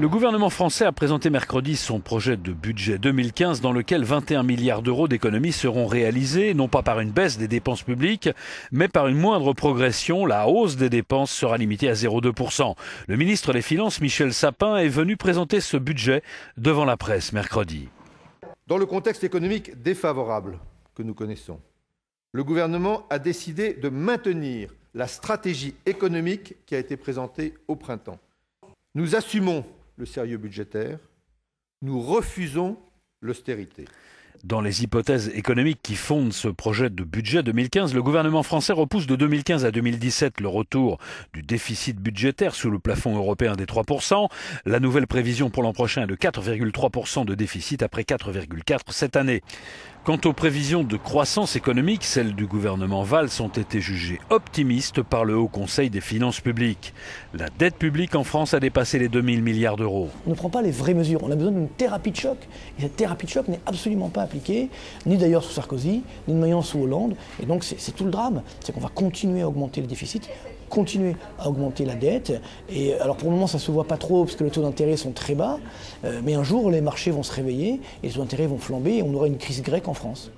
Le gouvernement français a présenté mercredi son projet de budget 2015 dans lequel 21 milliards d'euros d'économies seront réalisés, non pas par une baisse des dépenses publiques, mais par une moindre progression. La hausse des dépenses sera limitée à 0,2%. Le ministre des Finances, Michel Sapin, est venu présenter ce budget devant la presse mercredi. Dans le contexte économique défavorable que nous connaissons, le gouvernement a décidé de maintenir la stratégie économique qui a été présentée au printemps. Nous assumons le sérieux budgétaire, nous refusons l'austérité. Dans les hypothèses économiques qui fondent ce projet de budget 2015, le gouvernement français repousse de 2015 à 2017 le retour du déficit budgétaire sous le plafond européen des 3%. La nouvelle prévision pour l'an prochain est de 4,3% de déficit après 4,4% cette année. Quant aux prévisions de croissance économique, celles du gouvernement Valls ont été jugées optimistes par le Haut Conseil des finances publiques. La dette publique en France a dépassé les 2000 milliards d'euros. On ne prend pas les vraies mesures, on a besoin d'une thérapie de choc. Et cette thérapie de choc n'est absolument pas appliquée, ni d'ailleurs sous Sarkozy, ni de manière sous Hollande. Et donc c'est tout le drame, c'est qu'on va continuer à augmenter le déficit, continuer à augmenter la dette. Et alors pour le moment ça ne se voit pas trop parce que les taux d'intérêt sont très bas, mais un jour les marchés vont se réveiller et les taux d'intérêt vont flamber et on aura une crise grecque en France.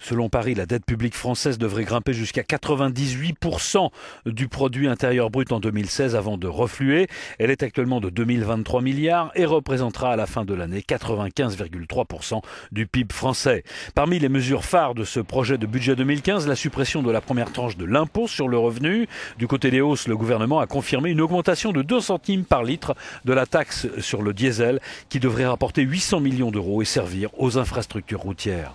Selon Paris, la dette publique française devrait grimper jusqu'à 98% du produit intérieur brut en 2016 avant de refluer. Elle est actuellement de 2023 milliards et représentera à la fin de l'année 95,3% du PIB français. Parmi les mesures phares de ce projet de budget 2015, la suppression de la première tranche de l'impôt sur le revenu. Du côté des hausses, le gouvernement a confirmé une augmentation de 2 centimes par litre de la taxe sur le diesel qui devrait rapporter 800 millions d'euros et servir aux infrastructures routières.